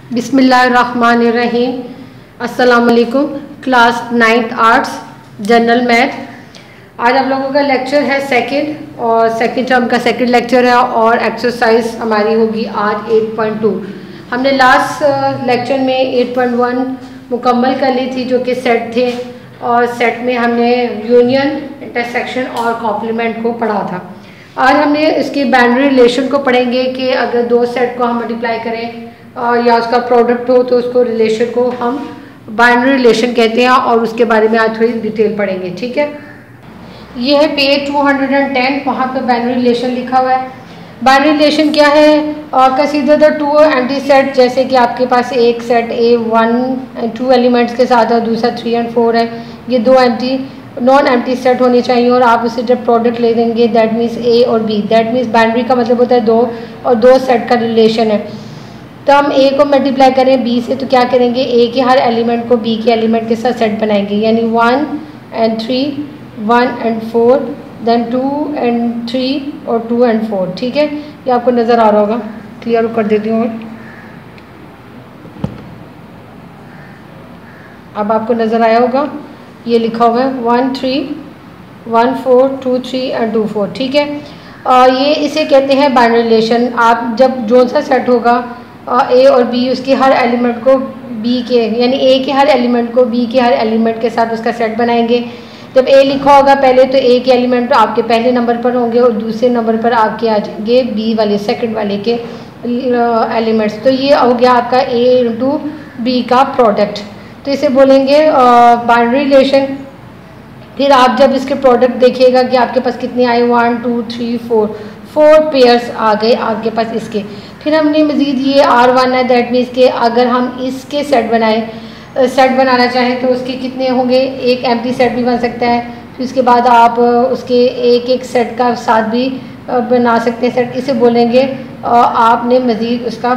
बिस्मिल्लाहिर्रहमानिर्रहीम। अस्सलाम वालेकुम। Class 9th arts general math. आज आप लोगों का लेक्चर है सेकंड और सेकंड टर्म का सेकंड लेक्चर है और एक्सरसाइज हमारी होगी आज 8.2। हमने लास्ट लेक्चर में 8.1 मुकम्मल कर ली थी जो कि सेट थे और सेट में हमने यूनियन, इंटरसेक्शन और कॉम्प्लीमेंट को पढ़ा था। आज हमने इसकी बाइनरी रिलेशन को पढ़ेंगे कि अगर दो सेट को हम मल्टीप्लाई करें या उसका प्रोडक्ट हो तो उसको रिलेशन को हम बाइनरी रिलेशन कहते हैं और उसके बारे में आज थोड़ी डिटेल पढ़ेंगे। ठीक है, ये है पेज 210, वहाँ पे बाइनरी रिलेशन लिखा हुआ है। बाइनरी रिलेशन क्या है? Consider the two empty set, जैसे कि आपके पास एक सेट ए 1 and 2 एलिमेंट्स के साथ और दूसरा 3 and 4 है। ये दो एम्प्टी नॉन एम्प्टी सेट होने चाहिए और आप उसे जब प्रोडक्ट ले देंगे दैट मीन्स ए और बी। दैट मीन्स बाइनरी का मतलब होता है दो और दो सेट का रिलेशन है। तो हम ए को मल्टीप्लाई करें बी से तो क्या करेंगे, ए के हर एलिमेंट को बी के एलिमेंट के साथ सेट बनाएंगे, यानी 1 and 3, 1 and 4, देन 2 and 3 और 2 and 4। ठीक है, ये आपको नज़र आ रहा होगा, क्लियर कर देती हूँ। अब आपको नज़र आया होगा, ये लिखा हुआ है 1 3 1 4 2 3 and 2 4। ठीक है, ये इसे कहते हैं बाइनरी रिलेशन। आप जब जो सा सेट होगा ए और बी, उसके हर एलिमेंट को बी के, यानी ए के हर एलिमेंट को बी के हर एलिमेंट के साथ उसका सेट बनाएंगे। जब ए लिखा होगा पहले तो ए के एलिमेंट आपके पहले नंबर पर होंगे और दूसरे नंबर पर आपके आ जाएंगे बी वाले सेकंड वाले के एलिमेंट्स। तो ये हो गया आपका ए इंटू बी का प्रोडक्ट, तो इसे बोलेंगे बाइनरी रिलेशन। फिर आप जब इसके प्रोडक्ट देखिएगा कि आपके पास कितने आए, 1 2 3 4 पेयर्स आ गए आपके पास इसके। फिर हमने मज़ीद ये R1 है, दैट मीन्स के अगर हम इसके सेट बनाना चाहें तो उसके कितने होंगे, एक एम्प्टी सेट भी बन सकता है। फिर उसके बाद आप उसके एक एक सेट का साथ भी बना सकते हैं सेट, इसे बोलेंगे आपने मज़ीद उसका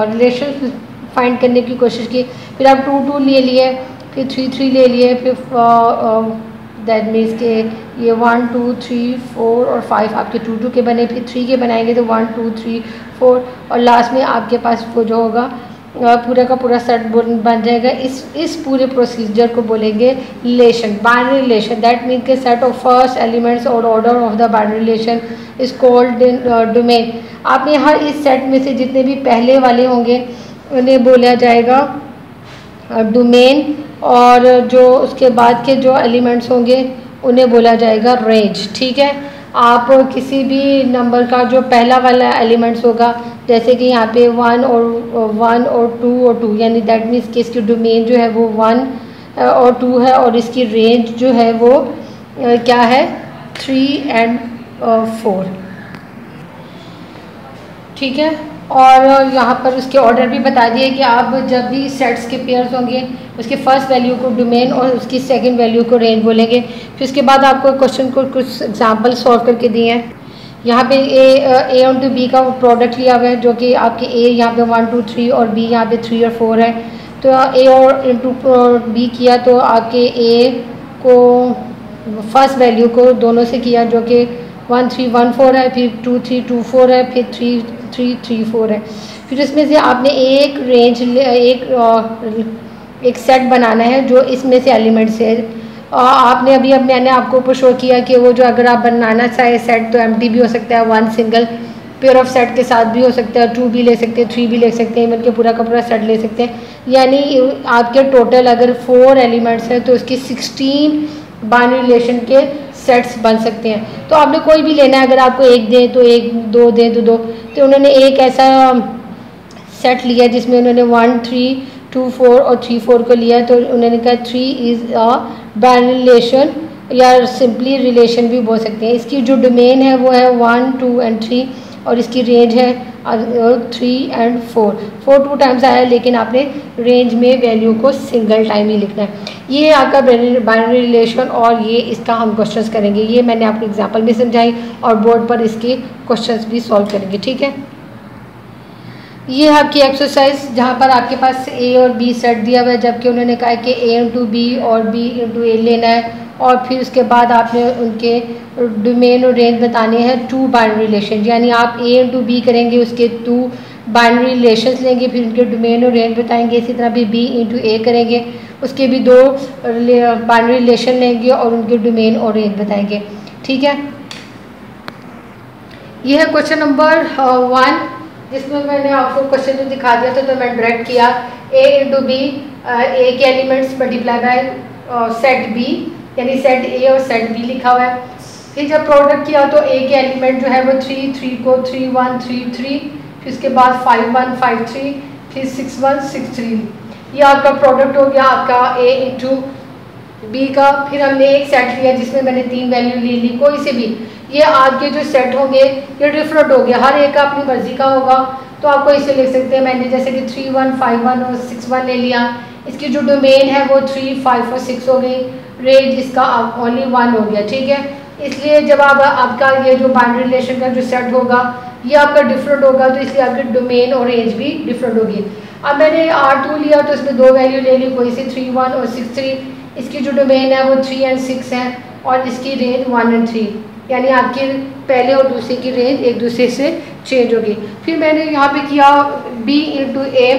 रिलेशन फाइंड करने की कोशिश की। फिर आप 2 2 ले लिए, फिर 3 3 ले लिए, फिर दैट मीन्स के ये 1 2 3 4 और 5 आपके 2 2 के बने। फिर 3 के बनाएंगे तो 1 2 3 4 और लास्ट में आपके पास वो जो होगा पूरा का पूरा सेट बन जाएगा। इस पूरे प्रोसीजर को बोलेंगे relation, binary relation. That means के सेट ऑफ फर्स्ट एलिमेंट्स और order of the binary relation is called domain. आपने हर इस सेट में से जितने भी पहले वाले होंगे उन्हें बोला जाएगा डोमेन, और जो उसके बाद के जो एलिमेंट्स होंगे उन्हें बोला जाएगा रेंज। ठीक है, आप किसी भी नंबर का जो पहला वाला एलिमेंट्स होगा, जैसे कि यहाँ पे 1 और 2 और 2, यानी दैट मीन्स कि इसकी डोमेन जो है वो 1 और 2 है और इसकी रेंज जो है वो क्या है, 3 and 4। ठीक है, और यहाँ पर उसके ऑर्डर भी बता दिए कि आप जब भी सेट्स के पेयर्स होंगे उसके फर्स्ट वैल्यू को डोमेन और उसकी सेकंड वैल्यू को रेंज बोलेंगे। फिर उसके बाद आपको क्वेश्चन को कुछ एग्जांपल सॉल्व करके दिए हैं। यहाँ पे ए इंटू बी का प्रोडक्ट लिया हुआ है जो कि आपके ए यहाँ पे 1 2 3 और बी यहाँ पे 3 और 4 है। तो ए और इंटू बी किया तो आपके ए को फर्स्ट वैल्यू को दोनों से किया जो कि 1 3 1 4 है, फिर 2 3 2 4 है, फिर 3 3 3 4 है। फिर इसमें से आपने एक रेंज एक सेट बनाना है जो इसमें से एलिमेंट्स है। आपने अभी अब मैंने आपको ऊपर शो किया कि वो जो अगर आप बनाना चाहे सेट तो एम्प्टी भी हो सकता है, 1 सिंगल पेयर ऑफ सेट के साथ भी हो सकता है, 2 भी ले सकते हैं, 3 भी ले सकते हैं, इवन के पूरा का पूरा सेट ले सकते हैं। यानी आपके टोटल अगर 4 एलिमेंट्स हैं तो उसके 16 बाइनरी रिलेशन के सेट्स बन सकते हैं। तो आपने कोई भी लेना है, अगर आपको एक दें तो एक, दो दें तो दो। तो उन्होंने एक ऐसा सेट लिया जिसमें उन्होंने 1 3 2 4 और 3 4 को लिया, तो उन्होंने कहा 3 इज़ अ बाइनरी रिलेशन या सिंपली रिलेशन भी बोल सकते हैं। इसकी जो डोमेन है वो है 1 2 and 3 और इसकी रेंज है 3 and 4। 4 2 टाइम्स आया लेकिन आपने रेंज में वैल्यू को सिंगल टाइम ही लिखना है। ये आपका बाइनरी रिलेशन और ये इसका हम क्वेश्चंस करेंगे। ये मैंने आपको एग्जांपल में समझाई और बोर्ड पर इसके क्वेश्चंस भी सॉल्व करेंगे। ठीक है, ये है आपकी एक्सरसाइज जहाँ पर आपके पास ए और बी सेट दिया हुआ है, जबकि उन्होंने कहा कि ए इंटू बी और बी इंटू ए लेना है और फिर उसके बाद आपने उनके डोमेन और रेंज बताने हैं 2 बाइनरी रिलेशन। यानी आप ए इंटू बी करेंगे, उसके 2 बाइनरी रिलेशंस लेंगे, फिर उनके डोमेन और रेंज बताएंगे। इसी तरह भी बी इंटू ए करेंगे, उसके भी 2 बाइनरी रिलेशन लेंगे और उनके डोमेन और रेंज बताएंगे। ठीक है, ये है क्वेश्चन नंबर 1, जिसमें मैंने आपको क्वेश्चन जो दिखा दिया था तो मैंने डायरेक्ट किया ए इंटू बी, ए के elements multiply by set B, यानी सेट ए और सेट बी लिखा हुआ है। फिर जब प्रोडक्ट किया तो ए के एलिमेंट जो है वो 3 3 को 3 1 3 3, फिर उसके बाद 5 1 5 3, फिर 6 1 6 3, ये आपका प्रोडक्ट हो गया आपका ए इंटू बी का। फिर हमने एक सेट लिया जिसमें मैंने 3 वैल्यू ले ली, कोई से भी। ये आपके जो सेट होंगे ये डिफरेंट हो गया, हर एक का अपनी मर्जी का होगा, तो आपको इसे लिख सकते हैं। मैंने जैसे कि 3 1 5 1 और 6 1 ले लिया, इसकी जो डोमेन है वो 3 5 और 6 हो गई, रेंज इसका ओनली 1 हो गया। ठीक है, इसलिए जब आपका ये जो बाइनरी रिलेशन का जो सेट होगा ये आपका डिफरेंट होगा, तो इसलिए आपकी डोमेन और रेंज भी डिफरेंट होगी। अब मैंने R2 लिया तो इसमें 2 वैल्यू ले ली, कोई सी 3 1 और 6 3, इसकी जो डोमेन है वो 3 और 6 है और इसकी रेंज 1 और 3, यानी आपकी पहले और दूसरे की रेंज एक दूसरे से चेंज होगी। फिर मैंने यहाँ पे किया B इंटू ए,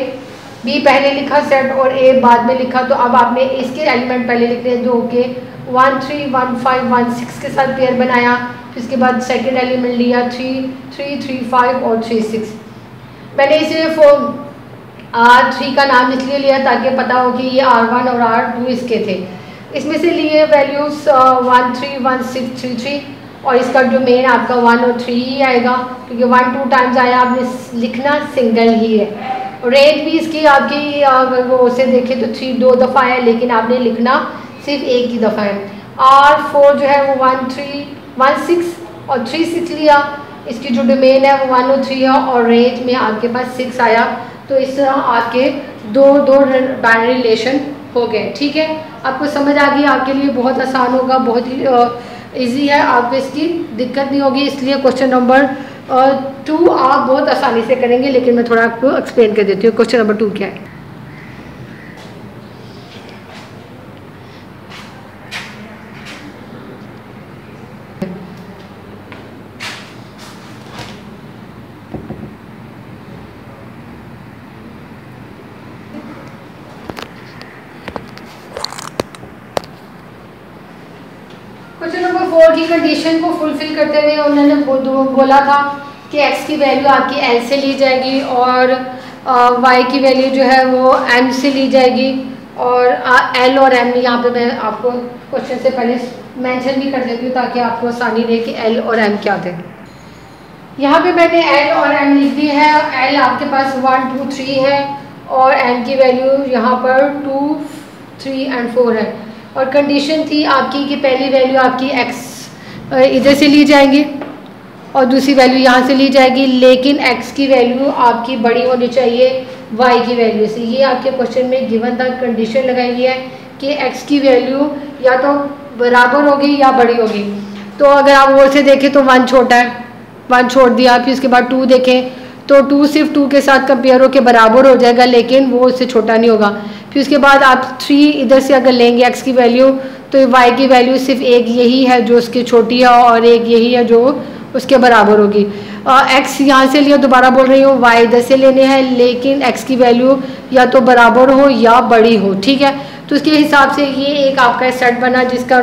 बी पहले लिखा सेट और ए बाद में लिखा, तो अब आपने इसके एलिमेंट पहले लिखने 2 के 1 3 1 5 1 6 के साथ पेयर बनाया, फिर इसके बाद सेकेंड एलिमेंट लिया 3 3 3 5 और 3 6। मैंने इसे R3 का नाम इसलिए लिया ताकि पता हो कि ये R1 और R2 इसके थे। इसमें से लिए वैल्यूज 1 3 1 6 3 3, और इसका जो मेन आपका 1 और 3 ही आएगा, क्योंकि 1 2 टाइम्स आया, आपने लिखना सिंगल ही है। रेंज भी इसकी आपकी अगर वो उसे देखें तो 3 2 दफ़ा है, लेकिन आपने लिखना सिर्फ एक ही दफ़ा है। R4 जो है वो 1 3 1 6 और 3 6 लिया, इसकी जो डोमेन है वो 1 और 3 है, और रेंज में आपके पास 6 आया, तो इस तरह आपके दो बाइनरी रिलेशन हो गए। ठीक है, आपको समझ आ गई, आपके लिए बहुत आसान होगा, बहुत ही इजी है, आपको इसकी दिक्कत नहीं होगी। इसलिए क्वेश्चन नंबर 2 आप बहुत आसानी से करेंगे, लेकिन मैं थोड़ा आपको एक्सप्लेन कर देती हूँ क्वेश्चन नंबर 2 क्या है। क्वेश्चन नंबर 4 की कंडीशन को फुलफिल करते हुए उन्होंने बोला था कि x की वैल्यू आपकी l से ली जाएगी और y की वैल्यू जो है वो m से ली जाएगी, और l और m यहाँ पे मैं आपको क्वेश्चन से पहले मेंशन भी कर देती हूँ ताकि आपको आसानी रहे कि l और m क्या थे। यहाँ पे मैंने l और m लिख दी है। l आपके पास 1 2 3 है और m की वैल्यू यहाँ पर 2 3 और 4 है, और कंडीशन थी आपकी कि पहली वैल्यू आपकी x इधर से ली जाएंगी और दूसरी वैल्यू यहाँ से ली जाएगी, लेकिन x की वैल्यू आपकी बड़ी होनी चाहिए y की वैल्यू से। ये आपके क्वेश्चन में गिवन था, कंडीशन लगाई है कि x की वैल्यू या तो बराबर होगी या बड़ी होगी। तो अगर आप वो से देखें तो 1 छोटा है, 1 छोड़ दिया, फिर उसके बाद 2 देखें तो 2 सिर्फ 2 के साथ कंपेयर होकर बराबर हो जाएगा, लेकिन वो उससे छोटा नहीं होगा। फिर उसके बाद आप 3 इधर से अगर लेंगे x की वैल्यू, तो y की वैल्यू सिर्फ एक यही है जो उसकी छोटी है और एक यही है जो उसके बराबर होगी। x यहाँ से लिया, दोबारा बोल रही हूँ, y इधर से लेने हैं, लेकिन x की वैल्यू या तो बराबर हो या बड़ी हो। ठीक है, तो उसके हिसाब से ये एक आपका सेट बना जिसका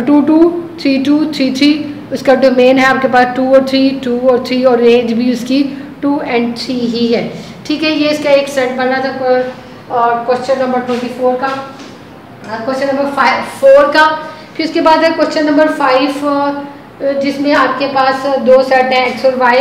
2 2 3 2 3 3, उसका डोमेन है आपके पास 2 और 3 2 और 3, और रेंज भी उसकी 2 और 3 ही है। ठीक है, ये इसका एक सेट बना था क्वेश्चन नंबर 24 का, क्वेश्चन नंबर 4 का। फिर उसके बाद है क्वेश्चन नंबर 5 जिसमें आपके पास 2 सेट हैं x और y।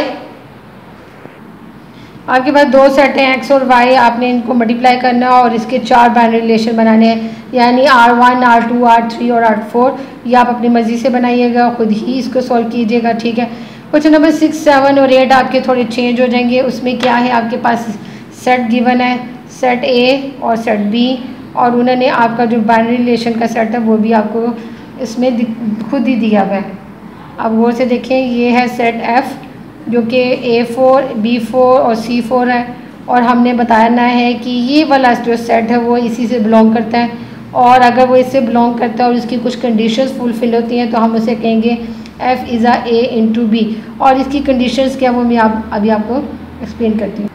आपके पास 2 सेट हैं x और y, आपने इनको मल्टीप्लाई करना और इसके 4 बाइनरी रिलेशन बनाने हैं, यानी R1 R2 R3 और R4। ये आप अपनी मर्जी से बनाइएगा, खुद ही इसको सॉल्व कीजिएगा। ठीक है, क्वेश्चन नंबर 6 7 और 8 आपके थोड़े चेंज हो जाएंगे। उसमें क्या है, आपके पास सेट गिवन है, सेट A और सेट B, और उन्होंने आपका जो बाइनरी रिलेशन का सेट है वो भी आपको इसमें खुद ही दिया हुआ है। अब गौर से देखें, ये है सेट F जो कि A4 B4 और C4 है, और हमने बताना है कि ये वाला जो सेट है वो इसी से बिलोंग करता है, और अगर वो इससे बिलोंग करता है और इसकी कुछ कंडीशंस फुलफिल होती हैं तो हम उसे कहेंगे F is A into B। और इसकी कंडीशंस क्या वो मैं अभी आपको एक्सप्लेन करती हूँ।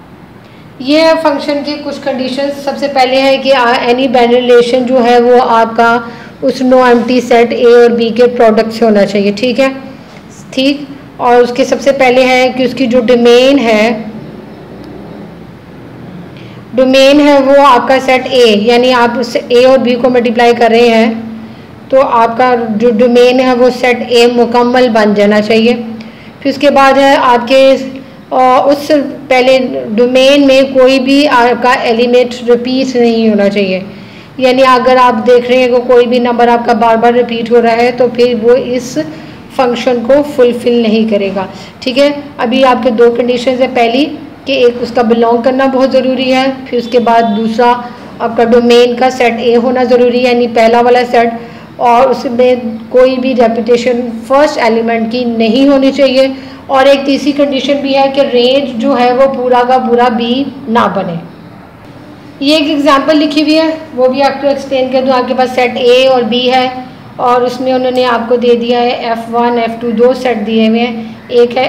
ये फंक्शन की कुछ कंडीशंस। सबसे पहले है कि एनी बाइनरी रिलेशन जो है वो आपका उस नो एम्प्टी सेट ए और बी के प्रोडक्ट से होना चाहिए, ठीक है, ठीक। और उसके सबसे पहले है कि उसकी जो डोमेन है वो आपका सेट ए, यानी आप उससे ए और बी को मल्टीप्लाई कर रहे हैं तो आपका जो डोमेन है वो सेट ए मुकम्मल बन जाना चाहिए। फिर उसके बाद है आपके उस पहले डोमेन में कोई भी आपका एलिमेंट रिपीट नहीं होना चाहिए, यानी अगर आप देख रहे हैं कि कोई भी नंबर आपका बार बार रिपीट हो रहा है तो फिर वो इस फंक्शन को फुलफिल नहीं करेगा, ठीक है। अभी आपके दो कंडीशंस है, पहली कि एक उसका बिलोंग करना बहुत ज़रूरी है, फिर उसके बाद दूसरा आपका डोमेन का सेट ए होना ज़रूरी है, यानी पहला वाला सेट, और उसमें कोई भी रेपिटेशन फर्स्ट एलिमेंट की नहीं होनी चाहिए। और एक तीसरी कंडीशन भी है कि रेंज जो है वो पूरा का पूरा बी ना बने। ये एक एग्जांपल लिखी हुई है, वो भी आपको एक्सप्लेन कर दूँ। आपके पास सेट ए और बी है और उसमें उन्होंने आपको दे दिया है F1 F2 दो सेट दिए हुए हैं। एक है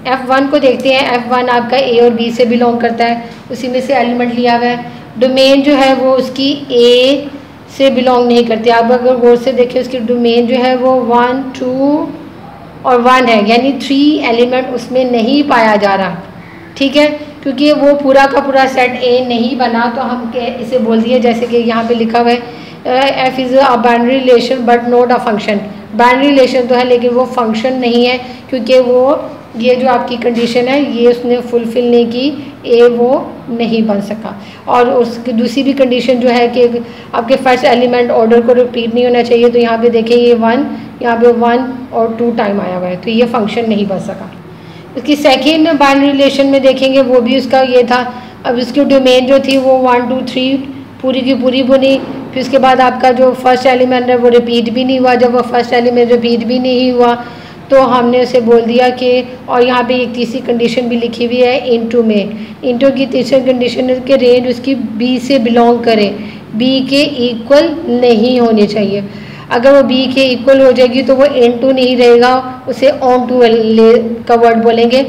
F1 को देखते हैं। F1 आपका ए और बी से बिलोंग करता है, उसी में से एलिमेंट लिया हुआ है। डोमेन जो है वो उसकी ए से बिलोंग नहीं करती। आप अगर गौर से देखें उसकी डोमेन जो है वो 1 2 और 1 है, यानी 3 एलिमेंट उसमें नहीं पाया जा रहा, ठीक है, क्योंकि वो पूरा का पूरा सेट ए नहीं बना। तो हम इसे बोल दिए, जैसे कि यहाँ पे लिखा हुआ है F is a binary relation but not a function. Binary relation तो है लेकिन वो फंक्शन नहीं है, क्योंकि वो ये जो आपकी कंडीशन है ये उसने फुलफिल नहीं की, ए वो नहीं बन सका। और उसकी दूसरी भी कंडीशन जो है कि आपके फर्स्ट एलिमेंट ऑर्डर को रिपीट नहीं होना चाहिए। तो यहाँ पे देखें ये 1, यहाँ पे 1 और 2 टाइम आया हुआ है, तो ये फंक्शन नहीं बन सका। इसकी सेकेंड बाइनरी रिलेशन में देखेंगे, वो भी उसका ये था। अब इसकी डोमेन जो थी वो 1 2 3 पूरी की पूरी बनी। फिर उसके बाद आपका जो फर्स्ट एलिमेंट है वो रिपीट भी नहीं हुआ। जब वो फर्स्ट एलिमेंट रिपीट भी नहीं हुआ तो हमने उसे बोल दिया कि, और यहाँ पे एक तीसरी कंडीशन भी लिखी हुई है इनटू में। इनटू की तीसरी कंडीशन है कि रेंज उसकी बी से बिलोंग करे, बी के इक्वल नहीं होनी चाहिए। अगर वो बी के इक्वल हो जाएगी तो वो इनटू नहीं रहेगा, उसे ऑन टू का वर्ड बोलेंगे।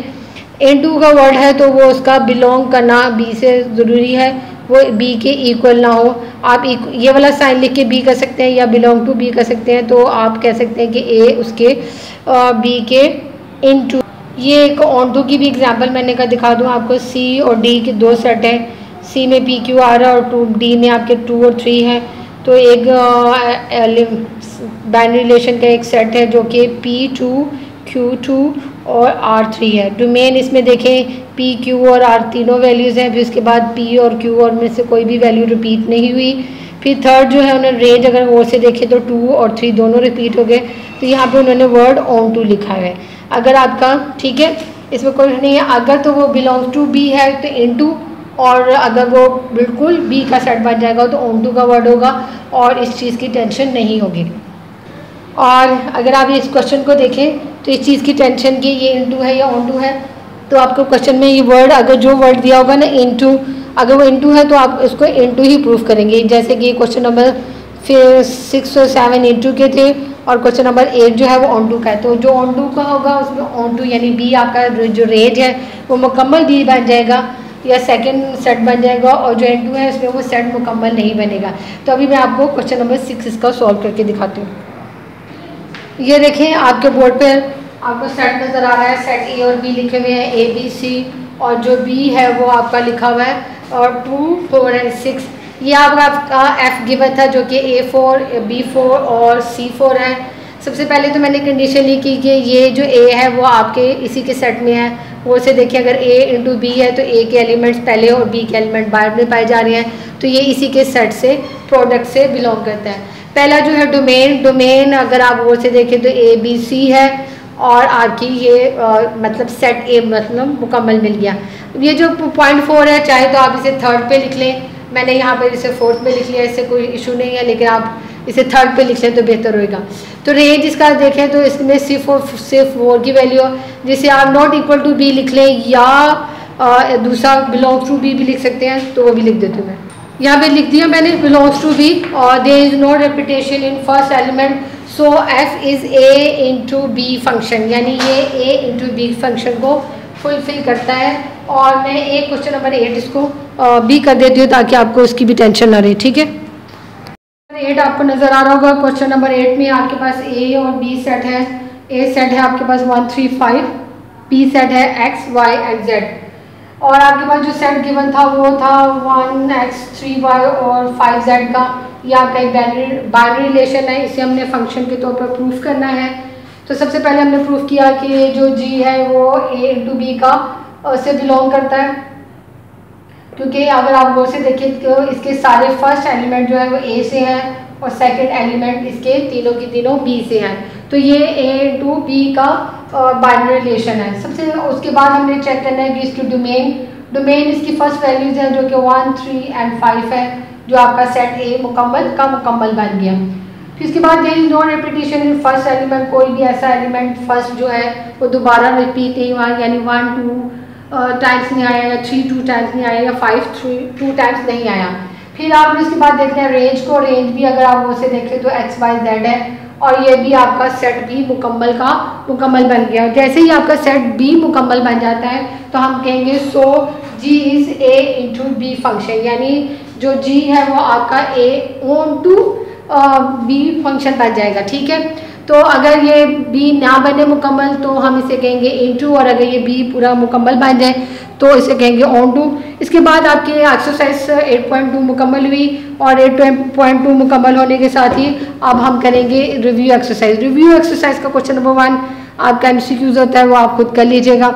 इनटू का वर्ड है तो वो उसका बिलोंग करना बी से ज़रूरी है, वो बी के इक्वल ना हो। आप ये वाला साइन लिख के बी कर सकते हैं या बिलोंग टू बी कर सकते हैं। तो आप कह सकते हैं कि ए उसके बी के इनटू। ये एक ऑन टू की भी एग्जांपल मैंने कहा दिखा दूँ आपको। सी और डी के दो सेट हैं, सी में पी क्यू आर है और डी में आपके 2 और 3 है। तो एक बाइनरी रिलेशन का एक सेट है जो कि P2 Q2 और R3 है। डोमेन इसमें देखें P Q और R तीनों वैल्यूज़ हैं। फिर उसके बाद P और Q और में से कोई भी वैल्यू रिपीट नहीं हुई। फिर थर्ड जो है उन्होंने रेंज अगर वो से देखें तो 2 और 3 दोनों रिपीट हो गए। तो यहाँ पे उन्होंने वर्ड ऑन टू लिखा है। अगर आपका ठीक है, इसमें कोई नहीं है। अगर तो वो बिलोंग्स टू बी है तो इनटू, और अगर वो बिल्कुल बी का सेट बन जाएगा तो ऑन टू का वर्ड होगा और इस चीज़ की टेंशन नहीं होगी। और अगर आप इस क्वेश्चन को देखें तो इस चीज़ की टेंशन की ये इनटू है या ऑन टू है, तो आपको क्वेश्चन में ये वर्ड अगर जो वर्ड दिया होगा ना इनटू, अगर वो इनटू है तो आप उसको इनटू ही प्रूफ करेंगे। जैसे कि क्वेश्चन नंबर फिर 6 और 7 इनटू के थे और क्वेश्चन नंबर 8 जो है वो ऑन टू का है। तो जो ऑन टू का होगा उसमें ऑन टू यानी बी आपका जो रेंज है वो मुकम्मल बी बन जाएगा या सेकंड सेट बन जाएगा, और जो इनटू है उसमें वो सेट मुकम्मल नहीं बनेगा। तो अभी मैं आपको क्वेश्चन नंबर 6 इसका सॉल्व करके दिखाती हूँ। ये देखें आपके बोर्ड पर आपको सेट नज़र आ रहा है। सेट ए और बी लिखे हुए हैं, ए बी सी, और जो बी है वो आपका लिखा हुआ है और 2 4 और 6। ये आपका एफ गिवन था जो कि A4 B4 और C4 है। सबसे पहले तो मैंने कंडीशन ली कि ये जो ए है वो आपके इसी के सेट में है। वो से देखिए अगर ए इंटू बी है तो ए के एलिमेंट्स पहले और बी के एलिमेंट बाद में पाए जा रहे हैं, तो ये इसी के सेट से प्रोडक्ट से बिलोंग करता है। पहला जो है डोमेन अगर आप वो से देखें तो ए बी सी है और आपकी ये मतलब सेट ए मतलब मुकम्मल मिल गया। ये जो 0.4 है चाहे तो आप इसे थर्ड पे लिख लें, मैंने यहाँ पर इसे फोर्थ पे लिख लिया, इससे कोई इशू नहीं है, लेकिन आप इसे थर्ड पे लिख लें तो बेहतर होएगा। तो रेंज इसका देखें तो इसमें सिर्फ 4 की वैल्यू, जिसे आप नॉट इक्वल टू बी लिख लें या दूसरा बिलोंग्स टू बी भी लिख सकते हैं, तो वो भी लिख देती हूँ मैं। यहाँ पे लिख दिया मैंने बिलोंग्स टू बी और there is no repetition in first element, so F is A into B function, यानी ये ए इंटू बी फंक्शन को फुलफिल करता है। और मैं एक क्वेश्चन नंबर 8 इसको भी कर देती हूँ ताकि आपको इसकी भी टेंशन ना रहे, ठीक है। 8 आपको नज़र आ रहा होगा। क्वेश्चन नंबर 8 में आपके पास ए और बी सेट है। ए सेट है आपके पास 1 3 5, बी सेट है x y and z, और आपके पास जो सेट गिवन था वो था 1x 3y और 5z का। ये आपका एक बाइनरी रिलेशन है, इसे हमने फंक्शन के तौर पर प्रूफ करना है। तो सबसे पहले हमने प्रूफ किया कि जो g है वो a इंटू बी का से बिलोंग करता है, क्योंकि अगर आप गौर से देखें तो इसके सारे फर्स्ट एलिमेंट जो है वो a से हैं और सेकंड एलिमेंट इसके तीनों की तीनों b से हैं। तो ये a इंटू बी का बाइनरी रिलेशन है। सबसे उसके बाद हमने चेक करना है कि इसकी डोमेन इसकी फर्स्ट वैल्यूज हैं जो कि 1 3 and 5 है, जो आपका सेट A मुकम्मल का मुकम्मल बन गया। फिर इसके बाद यही no repetition in first element, कोई भी ऐसा एलिमेंट फर्स्ट जो है वो दोबारा रिपीट नहीं हुआ, यानी 1 2 टाइम्स नहीं आया, या 3 2 टाइम्स नहीं आया, या 5 2 टाइम्स नहीं आया। फिर आपने इसके बाद देखते हैं रेंज को। रेंज भी अगर आप उसे देखें तो x y z है, और ये भी आपका सेट B मुकम्मल का मुकम्मल बन गया। जैसे ही आपका सेट B मुकम्मल बन जाता है तो हम कहेंगे so G is A into B function, यानी जो G है वो आपका A on to B function बन जाएगा, ठीक है। तो अगर ये B ना बने मुकम्मल तो हम इसे कहेंगे इनटू, और अगर ये B पूरा मुकम्मल बन जाए तो इसे कहेंगे ऑन टू। इसके बाद आपकी एक्सरसाइज 8.2 मुकम्मल हुई, और 8.2 मुकम्मल होने के साथ ही अब हम करेंगे रिव्यू एक्सरसाइज। रिव्यू एक्सरसाइज का क्वेश्चन नंबर 1 आपका MCQs होता है, वो आप खुद कर लीजिएगा।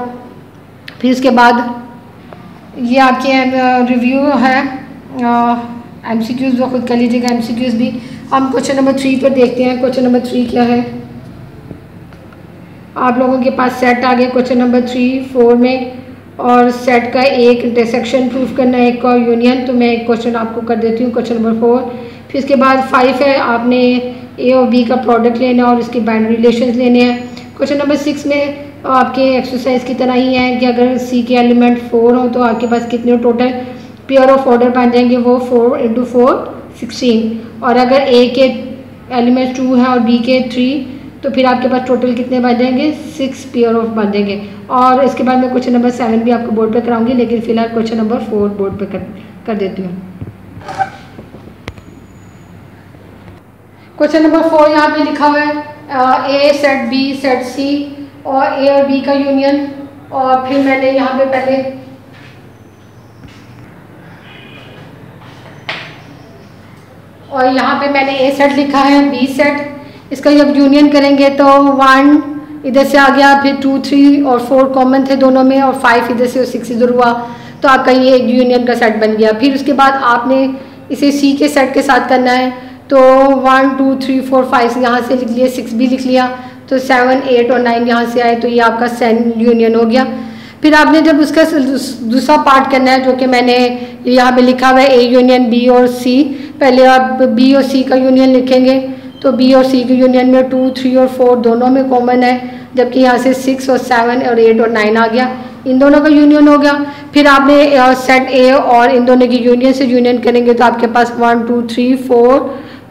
फिर इसके बाद ये आपके रिव्यू है MCQs, वो खुद कर लीजिएगा। MCQs भी हम क्वेश्चन नंबर 3 पर देखते हैं। क्वेश्चन नंबर 3 क्या है? आप लोगों के पास सेट आ गया क्वेश्चन नंबर 3 4 में, और सेट का एक इंटरसेक्शन प्रूफ करना है, एक का यूनियन। तो मैं एक क्वेश्चन आपको कर देती हूँ, क्वेश्चन नंबर 4। फिर इसके बाद 5 है, आपने ए और बी का प्रोडक्ट लेना है और इसके बाइनरी रिलेशंस लेने हैं। क्वेश्चन नंबर 6 में आपके एक्सरसाइज की तरह ही है कि अगर सी के एलिमेंट 4 हो तो आपके पास कितने टोटल पेयर ऑफ ऑर्डर बन जाएंगे, वो 4 × 4 16, और अगर ए के एलिमेंट 2 है और बी के 3 तो फिर आपके पास टोटल कितने बन जाएंगे 6 पेयर ऑफ बन जाएंगे। और इसके बाद मैं क्वेश्चन नंबर 7 भी आपको बोर्ड पे कराऊंगी, लेकिन फिलहाल क्वेश्चन नंबर 4 बोर्ड पे कर देती हूँ। क्वेश्चन नंबर 4 यहाँ पे लिखा हुआ है ए सेट बी सेट सी और ए और बी का यूनियन, और फिर मैंने यहाँ पे पहले मैंने ए सेट लिखा है, बी सेट, इसका जब यूनियन करेंगे तो 1 इधर से आ गया, फिर 2 3 और 4 कॉमन थे दोनों में, और 5 इधर से और 6 इधर हुआ, तो आपका ये एक यूनियन का सेट बन गया। फिर उसके बाद आपने इसे सी के सेट के साथ करना है, तो 1 2 3 4 5 यहाँ से लिख लिया, 6 भी लिख लिया, तो 7 8 और 9 यहाँ से आए, तो ये आपका सेन यूनियन हो गया। फिर आपने जब उसका दूसरा पार्ट करना है, जो कि मैंने यहाँ पे लिखा हुआ है ए यूनियन बी और सी, पहले आप बी और सी का यूनियन लिखेंगे, तो बी और सी के यूनियन में 2 3 और 4 दोनों में कॉमन है, जबकि यहाँ से 6 और 7 और 8 और 9 आ गया, इन दोनों का यूनियन हो गया। फिर आपने सेट ए और इन दोनों की यूनियन से यूनियन करेंगे तो आपके पास 1 2 3 4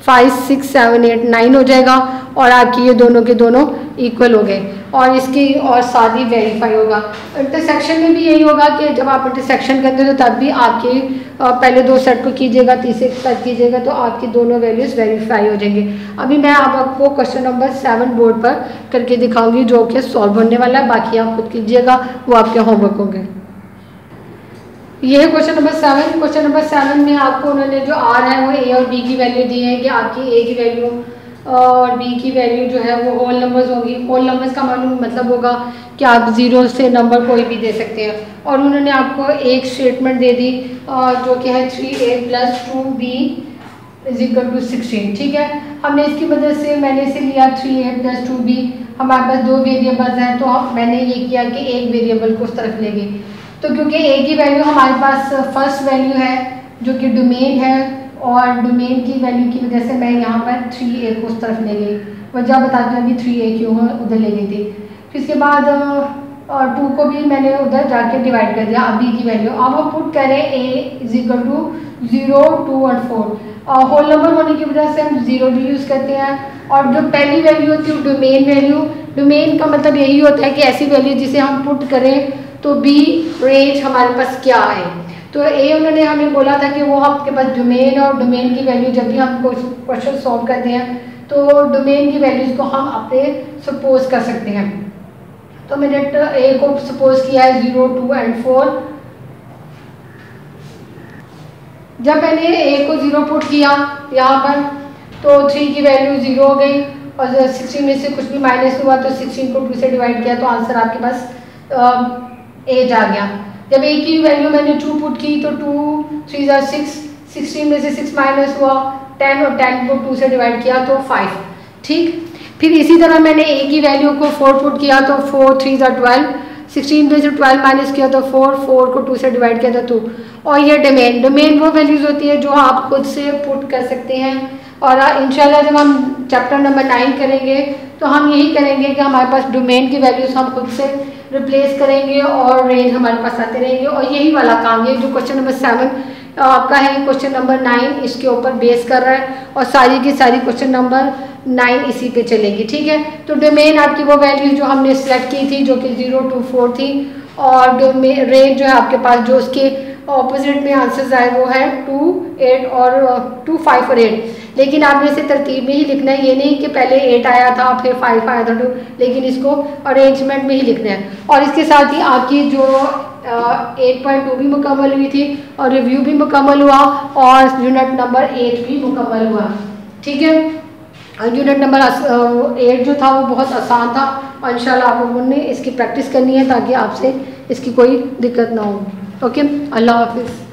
5 6 7 8 9 हो जाएगा, और आपकी ये दोनों के दोनों इक्वल हो गए, और इसकी और साथ ही वेरीफाई होगा। इंटरसेक्शन में भी यही होगा कि जब आप इंटरसेक्शन करते हो तो तब भी आपके पहले 2 सेट को कीजिएगा, तीसरे के साथ कीजिएगा, तो आपकी दोनों वैल्यूज़ वेरीफाई हो जाएंगे। अभी मैं आपको क्वेश्चन नंबर 7 बोर्ड पर करके दिखाऊंगी, जो कि सॉल्व होने वाला है, बाकी आप खुद कीजिएगा, वो आपके होमवर्क होंगे। ये है क्वेश्चन नंबर 7। क्वेश्चन नंबर 7 में आपको उन्होंने जो आर है वो ए और बी की वैल्यू दी है कि आपकी ए की वैल्यू और बी की वैल्यू जो है वो होल नंबर्स होगी। होल नंबर्स का मालूम मतलब होगा कि आप 0 से नंबर कोई भी दे सकते हैं, और उन्होंने आपको एक स्टेटमेंट दे दी जो कि है 3a + 2b = 16, ठीक है। हमने इसकी मदद से मैंने इसे लिया 3a + 2b, हमारे पास 2 वेरिएबल्स हैं, तो मैंने ये किया कि एक वेरिएबल को उस तरफ लेंगे। तो क्योंकि ए की वैल्यू हमारे पास फर्स्ट वैल्यू है जो कि डोमेन है, और डोमेन की वैल्यू की वजह से मैं यहाँ पर 3a को उस तरफ ले गई, वजह बताती हूँ कि 3a क्यों उधर ले गई थी। फिर इसके बाद और 2 को भी मैंने उधर जाके डिवाइड कर दिया, अब b की वैल्यू। अब हम पुट करें a = 0 2 और 4, होल नंबर होने की वजह से हम 0 भी यूज़ करते हैं, और जो पहली वैल्यू होती है डोमेन वैल्यू, डोमेन का मतलब यही होता है कि ऐसी वैल्यू जिसे हम पुट करें तो बी रेंज हमारे पास क्या है। तो ए उन्होंने हमें बोला था कि वो आपके पास डोमेन और डोमेन की वैल्यू, जब भी हम क्वेश्चन सॉल्व करते हैं तो डोमेन की वैल्यूज़ को हम अपने सपोज कर सकते हैं। तो मैंने ए को सपोज किया है 0, 2 and 4। जब मैंने ए को 0 पुट किया यहाँ पर तो 3 की वैल्यू 0 हो गई और 16 में से कुछ भी माइनस हुआ तो 16 को 2 से डिवाइड किया तो आंसर आपके पास 8 आ गया। जब ए की वैल्यू मैंने 2 पुट की तो 2 3 ज़ा 6, 16 में से 6 माइनस हुआ 10 और 10 को 2 से डिवाइड किया तो 5। ठीक, फिर इसी तरह मैंने ए की वैल्यू को 4 पुट किया तो 4 3 ज़ा 12, 16 में से 12 माइनस किया तो 4, 4 को 2 से डिवाइड किया तो 2। और ये डोमेन वो वैल्यूज़ होती है जो आप खुद से पुट कर सकते हैं। और इंशाल्लाह जब हम चैप्टर नंबर 9 करेंगे तो हम यही करेंगे कि हमारे पास डोमेन की वैल्यूज़ हम खुद से रिप्लेस करेंगे और रेंज हमारे पास आते रहेंगे। और यही वाला काम, ये जो क्वेश्चन नंबर 7 आपका है, क्वेश्चन नंबर 9 इसके ऊपर बेस कर रहा है और सारी की सारी क्वेश्चन नंबर 9 इसी पे चलेगी। ठीक है, तो डोमेन आपकी वो वैल्यू जो हमने सेलेक्ट की थी जो कि 0 2 4 थी, और डोमेन रेंज जो है आपके पास जो उसके ऑपोजिट में आंसर्स आए वो है 2 8 और 2 5 और 8। लेकिन आपने इसे तरतीब में ही लिखना है, ये नहीं कि पहले 8 आया था फिर 5 आया था 2, लेकिन इसको अरेंजमेंट में ही लिखना है। और इसके साथ ही आपकी जो 8.2 भी मुकम्मल हुई थी और रिव्यू भी मुकम्मल हुआ और यूनिट नंबर 8 भी मुकम्मल हुआ। ठीक है, यूनिट नंबर 8 जो था वो बहुत आसान था और इंशाल्लाह आप लोगों ने इसकी प्रैक्टिस करनी है ताकि आपसे इसकी कोई दिक्कत ना हो। ओके, अल्लाह हाफिज़।